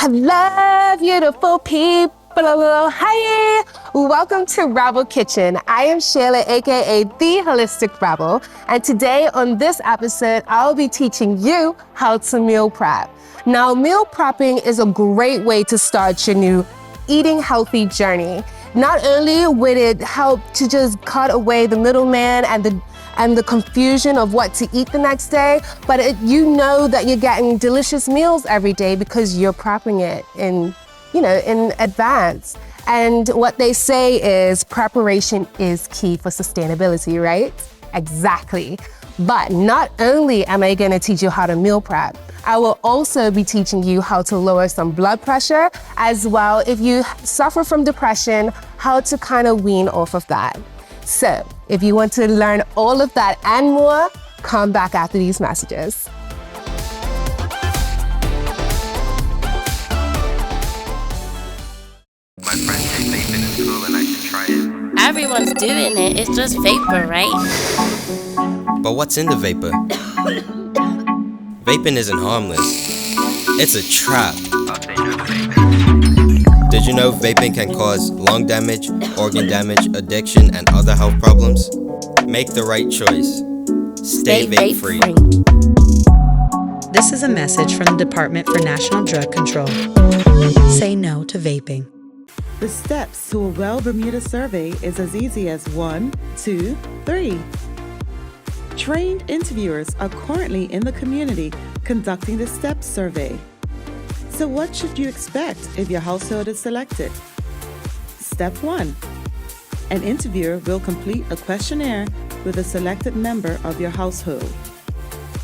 Hello, beautiful people. Hi, welcome to Rebel Kitchen. I am Shaela, aka The Holistic Rebel, and today on this episode, I'll be teaching you how to meal prep. Now, meal prepping is a great way to start your new eating healthy journey. Not only would it help to just cut away the middleman and the confusion of what to eat the next day, but you know that you're getting delicious meals every day because you're prepping it in advance. And what they say is preparation is key for sustainability, right? Exactly. But not only am I gonna teach you how to meal prep, I will also be teaching you how to lower some blood pressure, as well if you suffer from depression, how to kind of wean off of that. So if you want to learn all of that and more, come back after these messages. My friends say vaping is cool and I should try it. Everyone's doing it, it's just vapor, right? But what's in the vapor? Vaping isn't harmless. It's a trap. I'll say no to vaping. Did you know vaping can cause lung damage, organ damage, addiction, and other health problems? Make the right choice. Stay vape-free. This is a message from the Department for National Drug Control. Say no to vaping. The steps to a well Bermuda survey is as easy as 1, 2, 3. Trained interviewers are currently in the community conducting the STEPS survey. So what should you expect if your household is selected? Step 1. An interviewer will complete a questionnaire with a selected member of your household.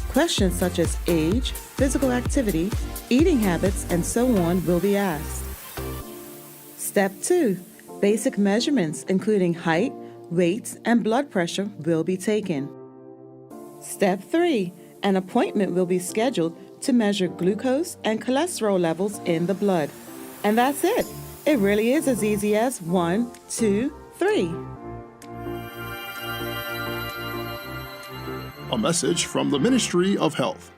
Questions such as age, physical activity, eating habits, and so on will be asked. Step 2. Basic measurements including height, weight, and blood pressure will be taken. Step 3. An appointment will be scheduled to measure glucose and cholesterol levels in the blood. And that's it. It really is as easy as 1, 2, 3. A message from the Ministry of Health.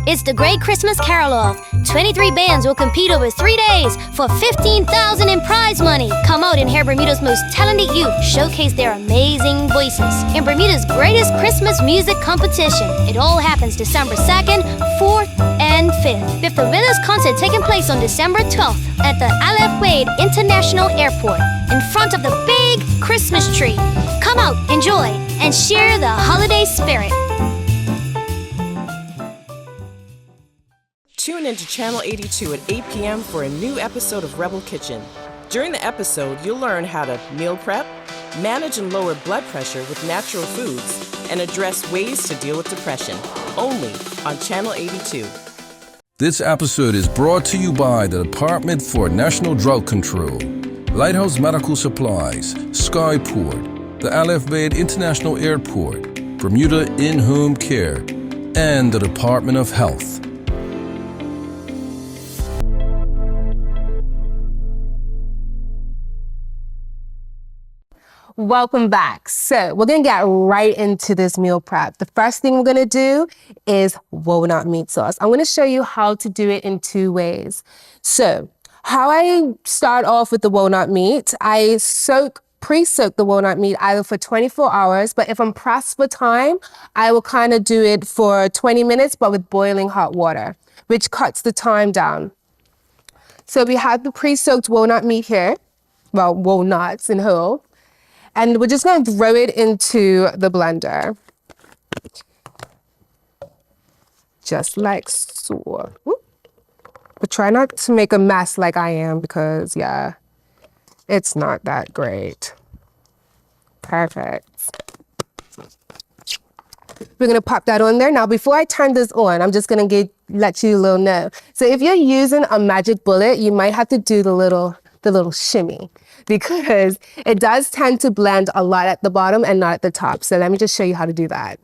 It's the Great Christmas Carol-Off. 23 bands will compete over 3 days for $15,000 in prize money. Come out and hear Bermuda's most talented youth showcase their amazing voices in Bermuda's greatest Christmas music competition. It all happens December 2nd, 4th, and 5th, with the winners' concert taking place on December 12th at the Aleph Wade International Airport in front of the big Christmas tree. Come out, enjoy, and share the holiday spirit. Tune into Channel 82 at 8 p.m. for a new episode of Rebel Kitchen. During the episode, you'll learn how to meal prep, manage and lower blood pressure with natural foods, and address ways to deal with depression, only on Channel 82. This episode is brought to you by the Department for National Drug Control, Lighthouse Medical Supplies, Skyport, the Aleph Wade International Airport, Bermuda In-Home Care, and the Department of Health. Welcome back. So we're gonna get right into this meal prep. The first thing we're gonna do is walnut meat sauce. I'm gonna show you how to do it in 2 ways. So how I start off with the walnut meat, I pre-soak the walnut meat either for 24 hours, but if I'm pressed for time, I will kind of do it for 20 minutes, but with boiling hot water, which cuts the time down. So we have the pre-soaked walnut meat here, well, walnuts in whole. And we're just going to throw it into the blender. Just like so. But try not to make a mess like I am because, yeah, it's not that great. Perfect. We're going to pop that on there. Now, before I turn this on, I'm just going to let you a little know. So if you're using a magic bullet, you might have to do the little shimmy, because it does tend to blend a lot at the bottom and not at the top. So let me just show you how to do that.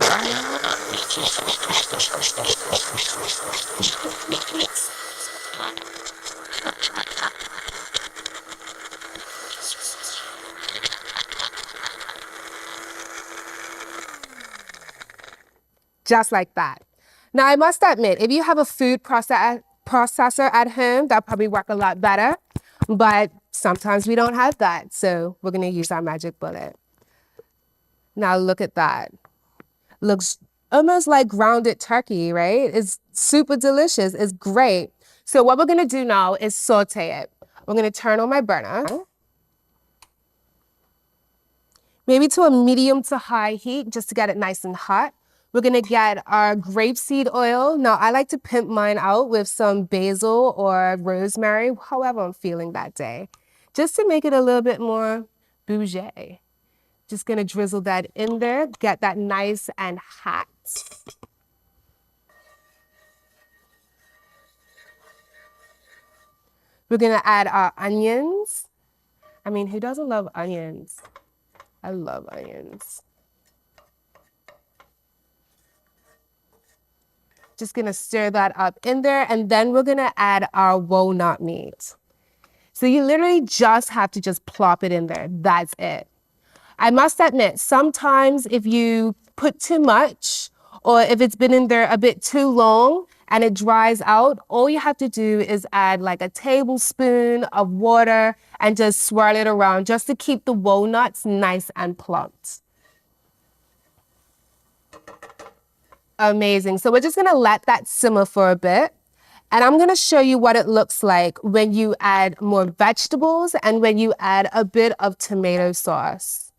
Just like that. Now, I must admit, if you have a food processor at home, that'll probably work a lot better. But sometimes we don't have that, so we're gonna use our magic bullet. Now look at that. Looks almost like grounded turkey, right? It's super delicious. It's great. So what we're gonna do now is saute it. We're gonna turn on my burner, maybe to a medium to high heat, just to get it nice and hot. We're gonna get our grapeseed oil. Now I like to pimp mine out with some basil or rosemary, however I'm feeling that day, just to make it a little bit more bougie. Just gonna drizzle that in there, get that nice and hot. We're gonna add our onions. I mean, who doesn't love onions? I love onions. Just gonna stir that up in there, and then we're gonna add our walnut meat. So you literally just have to just plop it in there. That's it. I must admit, sometimes if you put too much, or if it's been in there a bit too long and it dries out, all you have to do is add like a tablespoon of water and just swirl it around just to keep the walnuts nice and plumped. Amazing. So we're just gonna let that simmer for a bit. And I'm gonna show you what it looks like when you add more vegetables and when you add a bit of tomato sauce.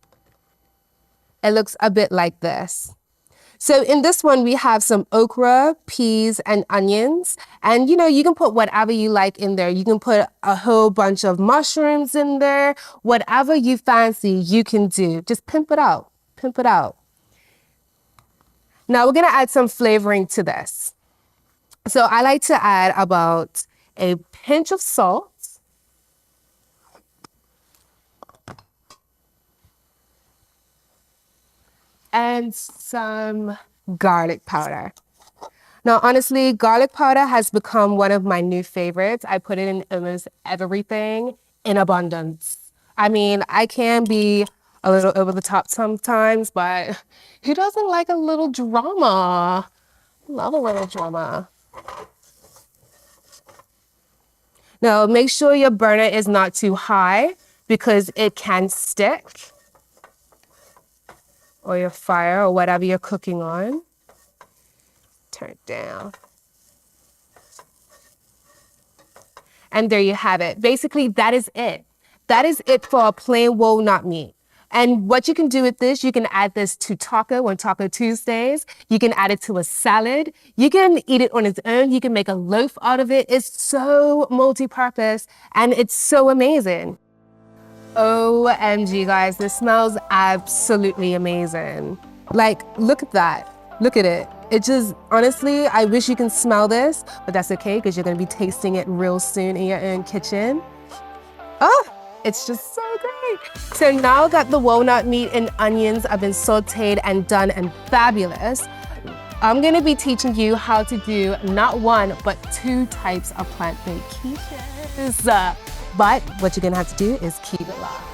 It looks a bit like this. So in this one, we have some okra, peas, and onions. And you know, you can put whatever you like in there. You can put a whole bunch of mushrooms in there. Whatever you fancy, you can do. Just pimp it out, pimp it out. Now we're gonna add some flavoring to this. So I like to add about a pinch of salt, and some garlic powder. Now, honestly, garlic powder has become one of my new favorites. I put it in almost everything in abundance. I mean, I can be a little over the top sometimes, but who doesn't like a little drama? Love a little drama. Now, make sure your burner is not too high because it can stick, or your fire, or whatever you're cooking on. Turn it down. And there you have it. Basically, that is it. That is it for a plain walnut meat. And what you can do with this, you can add this to taco on Taco Tuesdays. You can add it to a salad. You can eat it on its own. You can make a loaf out of it. It's so multi-purpose and it's so amazing. OMG, guys, this smells absolutely amazing. Like, look at that. Look at it. It just, honestly, I wish you can smell this, but that's okay because you're gonna be tasting it real soon in your own kitchen. Oh, it's just so great. So now that the walnut meat and onions have been sauteed and done and fabulous, I'm gonna be teaching you how to do not one, but 2 types of plant-based quiches. But what you're gonna have to do is keep it locked.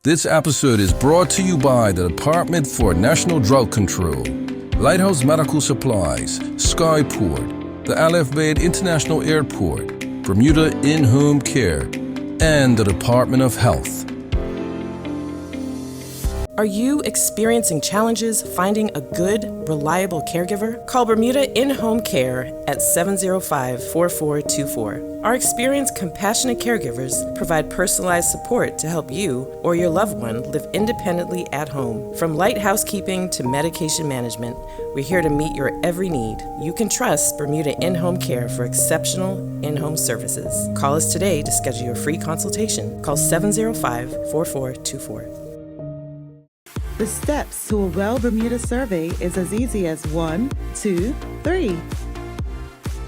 This episode is brought to you by the Department for National Drug Control, Lighthouse Medical Supplies, Skyport, the Al-Bayt International Airport, Bermuda In-Home Care, and the Department of Health. Are you experiencing challenges finding a good, reliable caregiver? Call Bermuda In-Home Care at 705-4424. Our experienced, compassionate caregivers provide personalized support to help you or your loved one live independently at home. From light housekeeping to medication management, we're here to meet your every need. You can trust Bermuda In-Home Care for exceptional in-home services. Call us today to schedule your free consultation. Call 705-4424. The steps to a Well Bermuda survey is as easy as 1, 2, 3.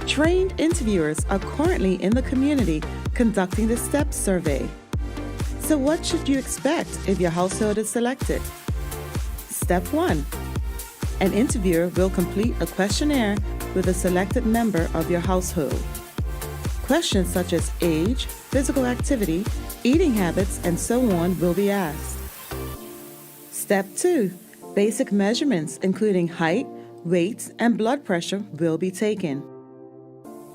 Trained interviewers are currently in the community conducting the STEPS survey. So what should you expect if your household is selected? Step 1. An interviewer will complete a questionnaire with a selected member of your household. Questions such as age, physical activity, eating habits, and so on will be asked. Step 2. Basic measurements, including height, weight, and blood pressure, will be taken.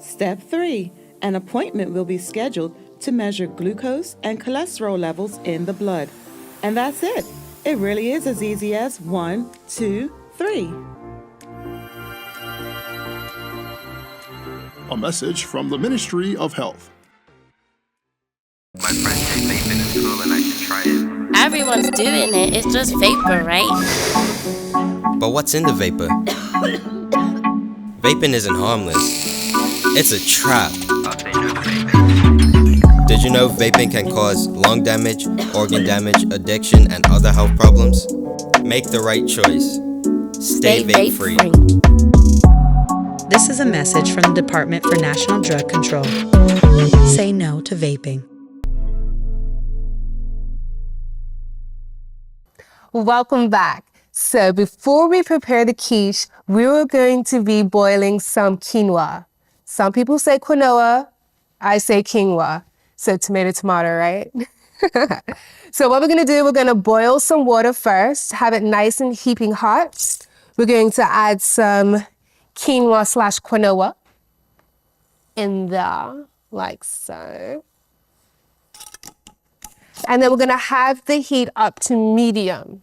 Step 3. An appointment will be scheduled to measure glucose and cholesterol levels in the blood. And that's it. It really is as easy as 1, 2, 3. A message from the Ministry of Health. My friends say vaping is cool and I should try it. Everyone's doing it. It's just vapor, right? But what's in the vapor? Vaping isn't harmless. It's a trap. I'll say no to vaping. Did you know vaping can cause lung damage, organ damage, addiction, and other health problems? Make the right choice. Stay vape free. This is a message from the Department for National Drug Control. Say no to vaping. Welcome back. So before we prepare the quiche, we were going to be boiling some quinoa. Some people say quinoa, I say quinoa. So tomato, right? So what we're gonna do, we're gonna boil some water first, have it nice and heaping hot. We're going to add some quinoa/quinoa in there, like so. And then we're gonna have the heat up to medium.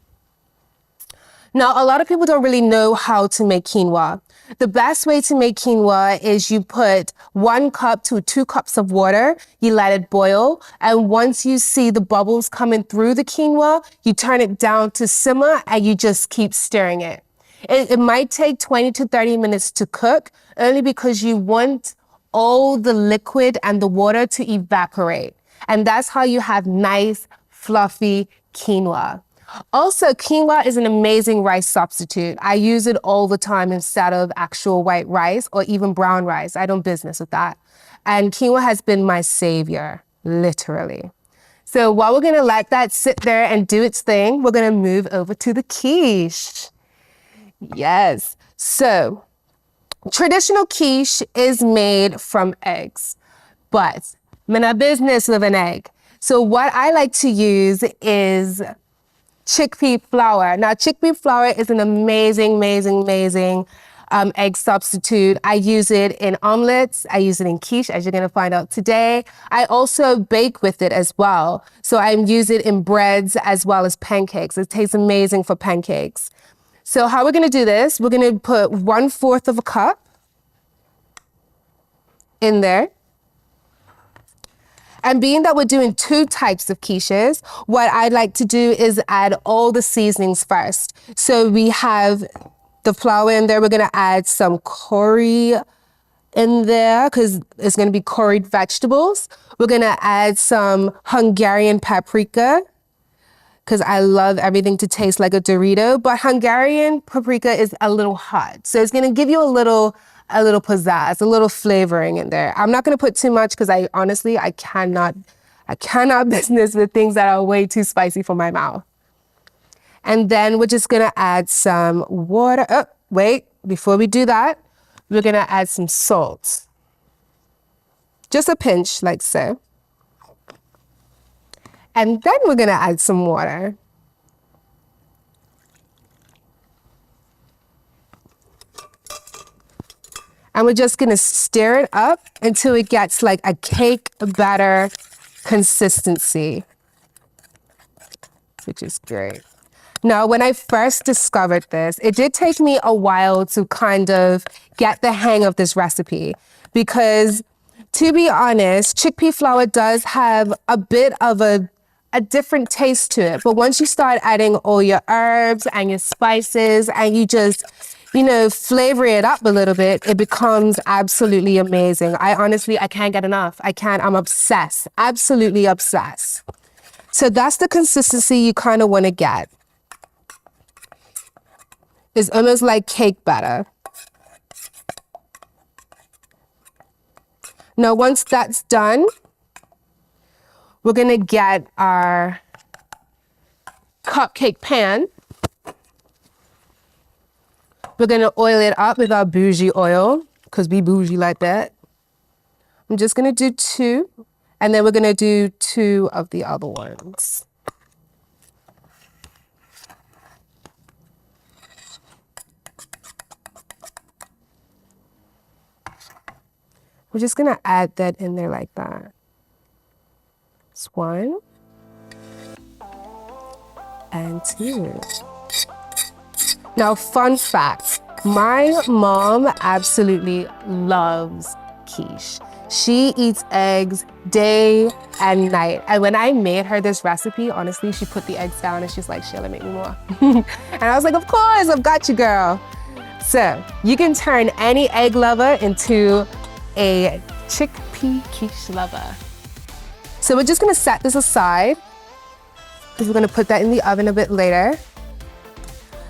Now, a lot of people don't really know how to make quinoa. The best way to make quinoa is you put 1 cup to 2 cups of water, you let it boil, and once you see the bubbles coming through the quinoa, you turn it down to simmer and you just keep stirring it. It might take 20 to 30 minutes to cook, only because you want all the liquid and the water to evaporate. And that's how you have nice, fluffy quinoa. Also, quinoa is an amazing rice substitute. I use it all the time instead of actual white rice or even brown rice. I don't business with that. And quinoa has been my savior, literally. So while we're gonna let that sit there and do its thing, we're gonna move over to the quiche. Yes, so traditional quiche is made from eggs, but I'm in a business with an egg. So what I like to use is chickpea flour. Now, chickpea flour is an amazing egg substitute. I use it in omelets. I use it in quiche, as you're gonna find out today. I also bake with it as well. So I use it in breads as well as pancakes. It tastes amazing for pancakes. So how we're gonna do this, we're gonna put 1/4 of a cup in there. And being that we're doing 2 types of quiches, what I'd like to do is add all the seasonings first. So we have the flour in there. We're gonna add some curry in there because it's gonna be curried vegetables. We're gonna add some Hungarian paprika because I love everything to taste like a Dorito, but Hungarian paprika is a little hot. So it's gonna give you a little pizzazz, a little flavoring in there. I'm not gonna put too much because I cannot business with things that are way too spicy for my mouth. And then we're just gonna add some water. Oh, wait, before we do that, we're gonna add some salt. Just a pinch, like so. And then we're gonna add some water. And we're just gonna stir it up until it gets like a cake batter consistency, which is great. Now, when I first discovered this, it did take me a while to kind of get the hang of this recipe because, to be honest, chickpea flour does have a bit of a different taste to it. But once you start adding all your herbs and your spices and you just, flavor it up a little bit, it becomes absolutely amazing. I can't get enough. I'm obsessed, absolutely obsessed. So that's the consistency you kind of want to get. It's almost like cake batter. Now, once that's done, we're gonna get our cupcake pan. We're gonna oil it up with our bougie oil, because we bougie like that. I'm just gonna do 2, and then we're gonna do 2 of the other ones. We're just gonna add that in there like that. It's 1 and 2. Now, fun fact, my mom absolutely loves quiche. She eats eggs day and night. And when I made her this recipe, honestly, she put the eggs down and she's like, Sheila, make me more. And I was like, of course, I've got you, girl. So you can turn any egg lover into a chickpea quiche lover. So we're just gonna set this aside because we're gonna put that in the oven a bit later.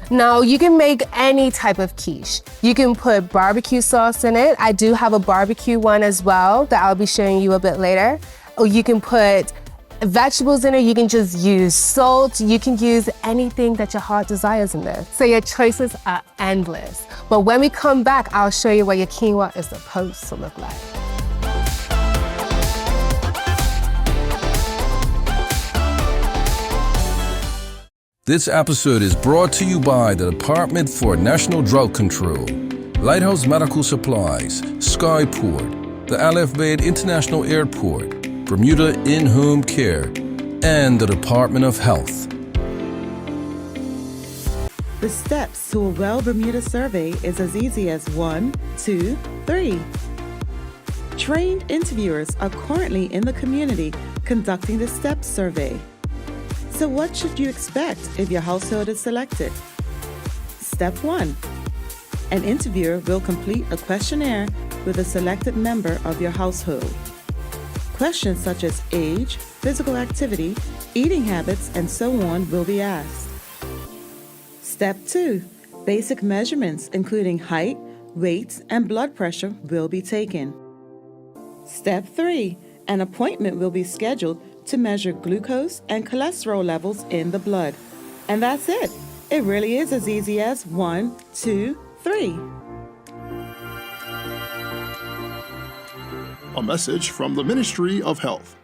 Now, you can make any type of quiche. You can put barbecue sauce in it. I do have a barbecue one as well that I'll be showing you a bit later. Or you can put vegetables in it. You can just use salt. You can use anything that your heart desires in there. So your choices are endless. But when we come back, I'll show you what your quinoa is supposed to look like. This episode is brought to you by the Department for National Drug Control, Lighthouse Medical Supplies, Skyport, the Al-Bayt International Airport, Bermuda In-Home Care, and the Department of Health. The steps to a Well Bermuda survey is as easy as 1, 2, 3. Trained interviewers are currently in the community conducting the STEPS survey. So what should you expect if your household is selected? Step 1. An interviewer will complete a questionnaire with a selected member of your household. Questions such as age, physical activity, eating habits, and so on will be asked. Step 2. Basic measurements including height, weight, and blood pressure will be taken. Step 3. An appointment will be scheduled to measure glucose and cholesterol levels in the blood. And that's it. It really is as easy as 1, 2, 3. A message from the Ministry of Health.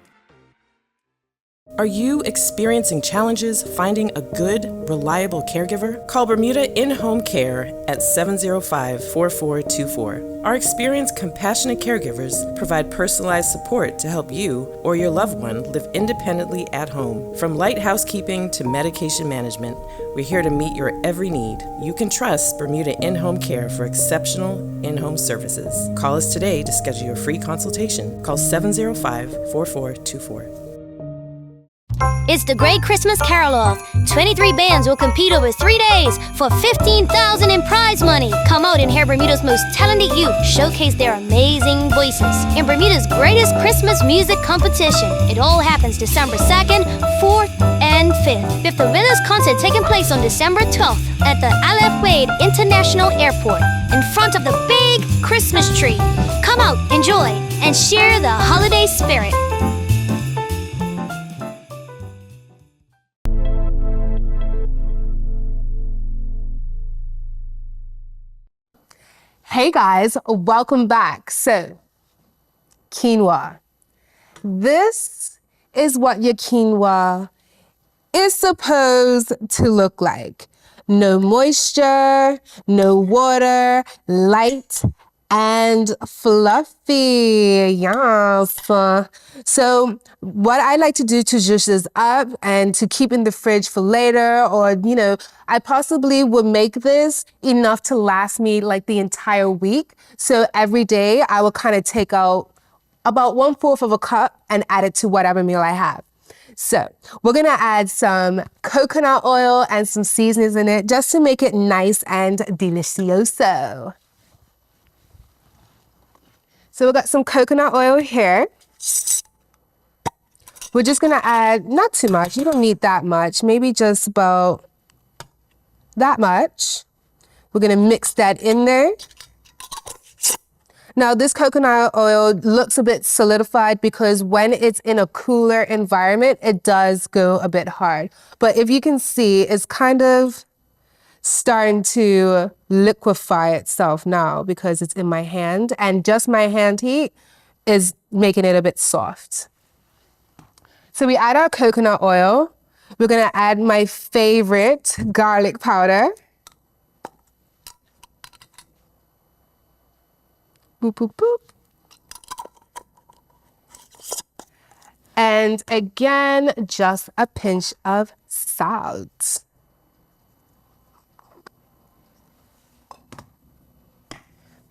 Are you experiencing challenges finding a good, reliable caregiver? Call Bermuda In-Home Care at 705-4424. Our experienced, compassionate caregivers provide personalized support to help you or your loved one live independently at home. From light housekeeping to medication management, we're here to meet your every need. You can trust Bermuda In-Home Care for exceptional in-home services. Call us today to schedule your free consultation. Call 705-4424. It's the Great Christmas Carol-Off. 23 bands will compete over 3 days for $15,000 in prize money. Come out and hear Bermuda's most talented youth showcase their amazing voices in Bermuda's greatest Christmas music competition. It all happens December 2nd, 4th, and 5th. With the winners' concert taking place on December 12th at the Al-Bayt International Airport in front of the big Christmas tree. Come out, enjoy, and share the holiday spirit. Hey guys, welcome back. So, quinoa. This is what your quinoa is supposed to look like. No moisture, no water, light and fluffy. Yes. So what I like to do to juice this up and to keep in the fridge for later, or, I possibly would make this enough to last me like the entire week. So every day I will kind of take out about 1/4 of a cup and add it to whatever meal I have. So we're gonna add some coconut oil and some seasonings in it just to make it nice and delicioso. So we've got some coconut oil here. We're just gonna add, not too much, you don't need that much, maybe just about that much. We're gonna mix that in there. Now this coconut oil looks a bit solidified because when it's in a cooler environment, it does go a bit hard. But if you can see, it's kind of starting to liquefy itself now because it's in my hand, and just my hand heat is making it a bit soft. So we add our coconut oil. We're gonna add my favorite garlic powder. Boop, boop, boop. And again, just a pinch of salt.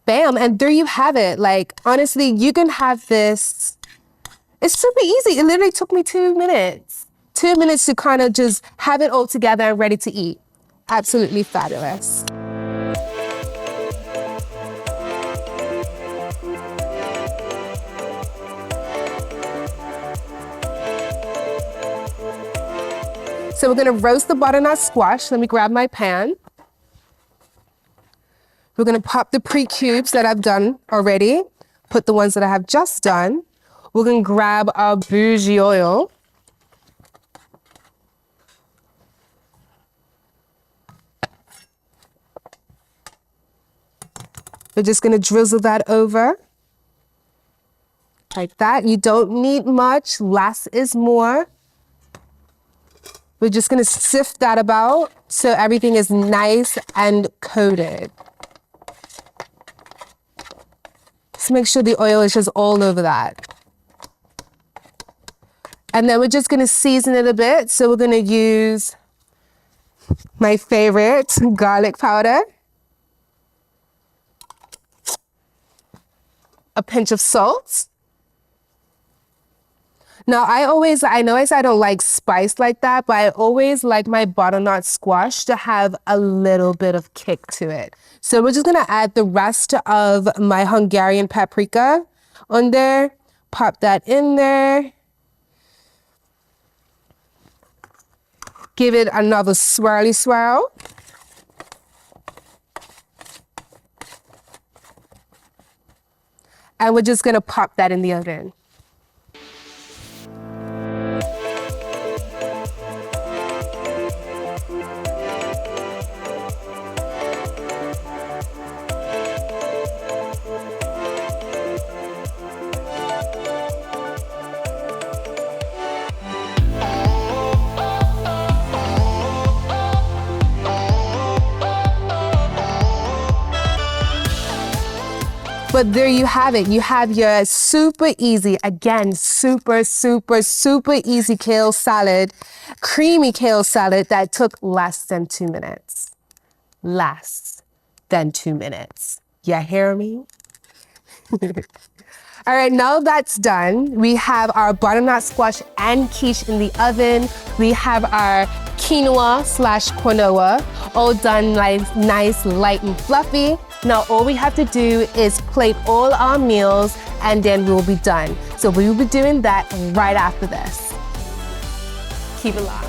Bam, and there you have it. Like, honestly, you can have this. It's super easy. It literally took me 2 minutes. 2 minutes to kind of just have it all together and ready to eat. Absolutely fabulous. So we're gonna roast the butternut squash. Let me grab my pan. We're gonna pop the pre-cubes that I've done already, put the ones that I have just done. We're gonna grab our bougie oil. We're just gonna drizzle that over. Like that. You don't need much, less is more. We're just gonna sift that about so everything is nice and coated. Just make sure the oil is just all over that. And then we're just gonna season it a bit. So we're gonna use my favorite garlic powder, a pinch of salt. Now, I know I said I don't like spice like that, but I always like my butternut squash to have a little bit of kick to it. So we're just gonna add the rest of my Hungarian paprika on there, pop that in there. Give it another swirly swirl. And we're just gonna pop that in the oven. But there you have it. You have your super easy, again, super easy kale salad, creamy kale salad that took less than 2 minutes. Less than 2 minutes. You hear me? All right, now that's done. We have our butternut squash and quiche in the oven. We have our quinoa/quinoa all done nice, light and fluffy. Now all we have to do is plate all our meals and then we'll be done. So we will be doing that right after this. Keep it locked.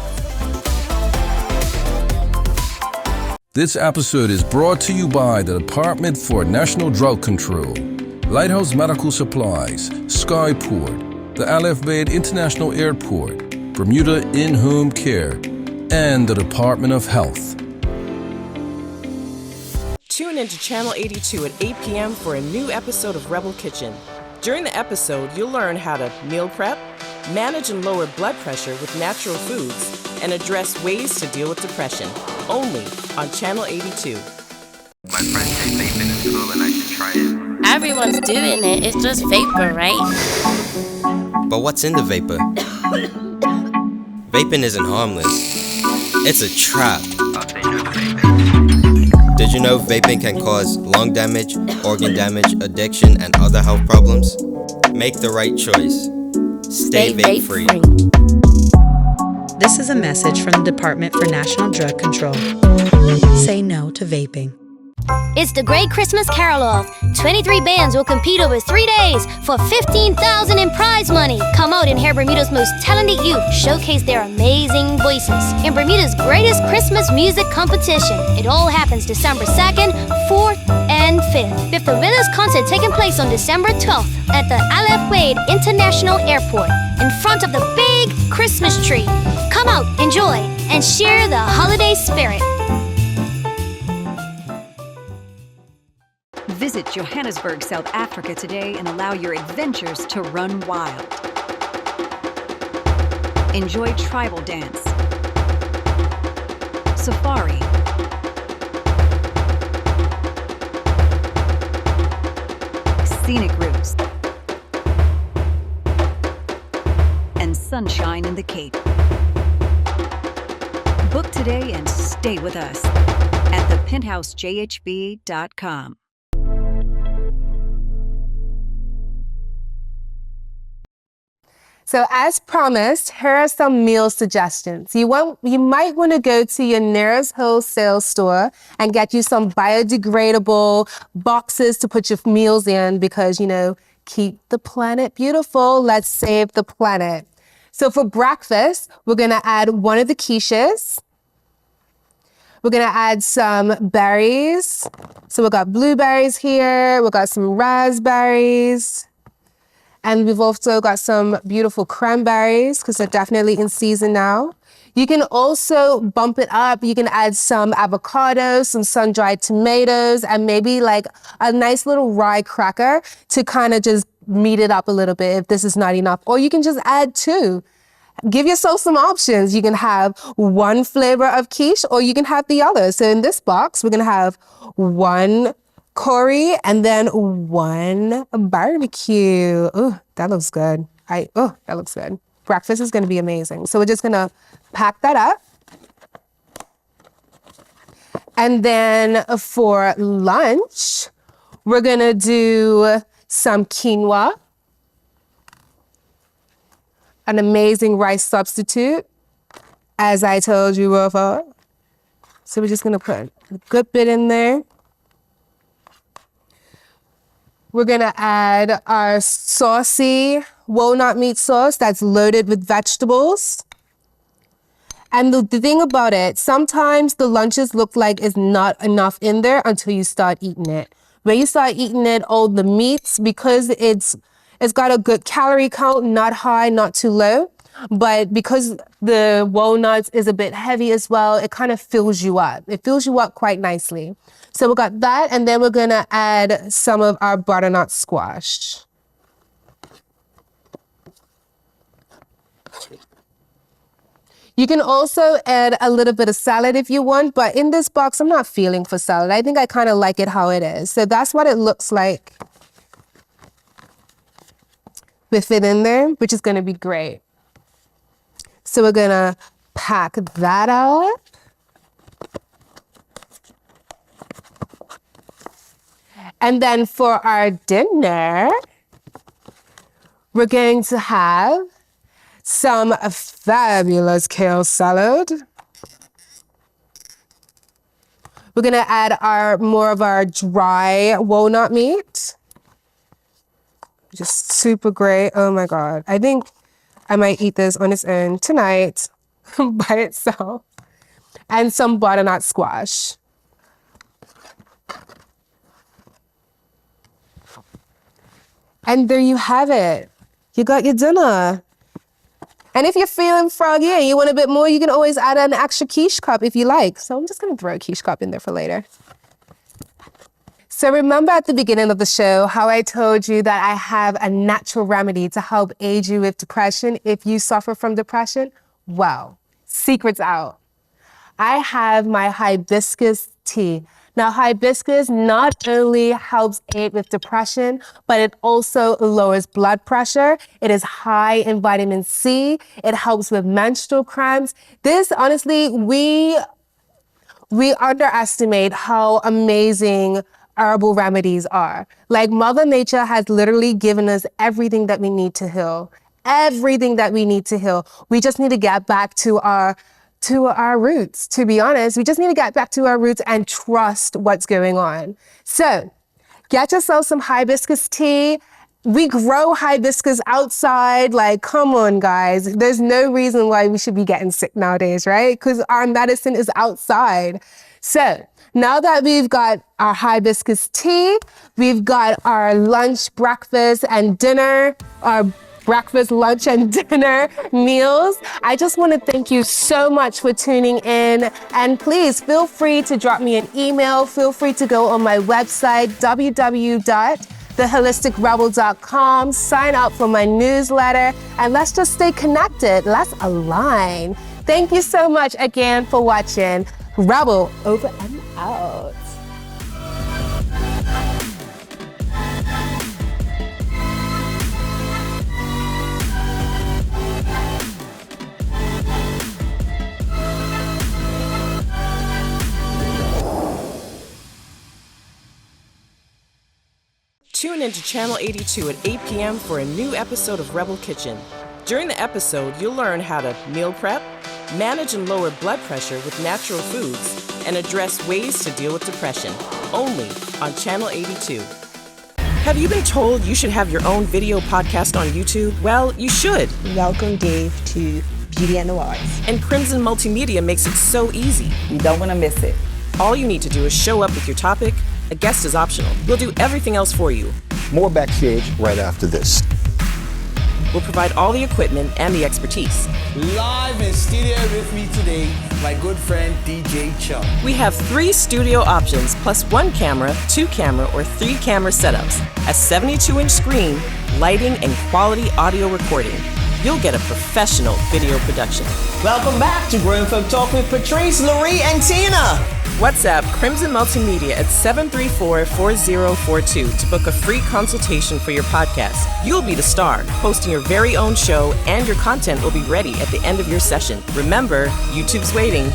This episode is brought to you by the Department for National Drug Control, Lighthouse Medical Supplies, Skyport, the Al-Bayt International Airport, Bermuda In-Home Care, and the Department of Health. Tune into Channel 82 at 8 p.m. for a new episode of Rebel Kitchen. During the episode, you'll learn how to meal prep, manage and lower blood pressure with natural foods, and address ways to deal with depression. Only on Channel 82. My friends say vaping is cool and I should try it. Everyone's doing it. It's just vapor, right? But what's in the vapor? Vaping isn't harmless. It's a trap. I'll say no to vaping. Did you know vaping can cause lung damage, organ damage, addiction, and other health problems? Make the right choice. Stay vape-free. This is a message from the Department for National Drug Control. Say no to vaping. It's the Great Christmas Carol-Off. 23 bands will compete over 3 days for $15,000 in prize money. Come out and hear Bermuda's most talented youth showcase their amazing voices in Bermuda's greatest Christmas music competition. It all happens December 2nd, 4th, and 5th. With the winners' concert taking place on December 12th at the Al-Bayt International Airport in front of the big Christmas tree. Come out, enjoy, and share the holiday spirit. Visit Johannesburg, South Africa today and allow your adventures to run wild. Enjoy tribal dance, safari, scenic routes, and sun sunshine in the Cape. Book today and stay with us at thepenthousejhb.com. So as promised, here are some meal suggestions. You might want to go to your nearest wholesale store and get you some biodegradable boxes to put your meals in because, keep the planet beautiful. Let's save the planet. So for breakfast, we're going to add one of the quiches. We're going to add some berries. So we've got blueberries here. We've got some raspberries. And we've also got some beautiful cranberries because they're definitely in season now. You can also bump it up. You can add some avocados, some sun-dried tomatoes, and maybe like a nice little rye cracker to kind of just meat it up a little bit if this is not enough. Or you can just add 2. Give yourself some options. You can have one flavor of quiche or you can have the other. So in this box, we're going to have 1 curry and then 1 barbecue. Oh, that looks good. That looks good. Breakfast is going to be amazing. So we're just going to pack that up. And then for lunch, we're going to do some quinoa, an amazing rice substitute, as I told you before. So we're just going to put a good bit in there. We're gonna add our saucy walnut meat sauce that's loaded with vegetables. And the thing about it, sometimes the lunches look like it's not enough in there until you start eating it. When you start eating it, all the meats, because it's got a good calorie count, not high, not too low, but because the walnuts is a bit heavy as well, it kind of fills you up. It fills you up quite nicely. So we got that, and then we're gonna add some of our butternut squash. You can also add a little bit of salad if you want, but in this box, I'm not feeling for salad. I think I kind of like it how it is. So that's what it looks like with it in there, which is gonna be great. So we're gonna pack that up. And then for our dinner, we're going to have some fabulous kale salad. We're gonna add more of our dry walnut meat. Just super great. Oh my God. I think I might eat this on its own tonight by itself. And some butternut squash. And there you have it. You got your dinner. And if you're feeling froggy and you want a bit more, you can always add an extra quiche cup if you like. So I'm just gonna throw a quiche cup in there for later. So remember at the beginning of the show how I told you that I have a natural remedy to help aid you with depression if you suffer from depression? Well, secret's out. I have my hibiscus tea. Now, hibiscus not only helps aid with depression, but it also lowers blood pressure. It is high in vitamin C. It helps with menstrual cramps. This, honestly, we underestimate how amazing herbal remedies are. Like Mother Nature has literally given us everything that we need to heal. Everything that we need to heal. We just need to get back to our roots, to be honest. We just need to get back to our roots and trust what's going on. So get yourself some hibiscus tea. We grow hibiscus outside. Like, come on, guys. There's no reason why we should be getting sick nowadays, right? Because our medicine is outside. So now that we've got our hibiscus tea, we've got our lunch, breakfast, and dinner, our breakfast, lunch, and dinner meals. I just want to thank you so much for tuning in. And please feel free to drop me an email. Feel free to go on my website, www.theholisticrebel.com. Sign up for my newsletter, and let's just stay connected. Let's align. Thank you so much again for watching. Rebel over and out. Tune into Channel 82 at 8 p.m. for a new episode of Rebel Kitchen. During the episode, you'll learn how to meal prep, manage and lower blood pressure with natural foods, and address ways to deal with depression, only on Channel 82. Have you been told you should have your own video podcast on YouTube? Well, you should. Welcome, Dave, to Beauty and the Wise. And Crimson Multimedia makes it so easy. You don't want to miss it. All you need to do is show up with your topic. A guest is optional. We'll do everything else for you. More backstage right after this. We'll provide all the equipment and the expertise. Live in studio with me today, my good friend DJ Chuck. We have 3 studio options, plus 1 camera, 2 camera, or 3 camera setups, a 72-inch screen, lighting, and quality audio recording. You'll get a professional video production. Welcome back to Grown Folk Talk with Patrice, Laurie, and Tina. WhatsApp Crimson Multimedia at 734-4042 to book a free consultation for your podcast. You'll be the star, hosting your very own show, and your content will be ready at the end of your session. Remember, YouTube's waiting.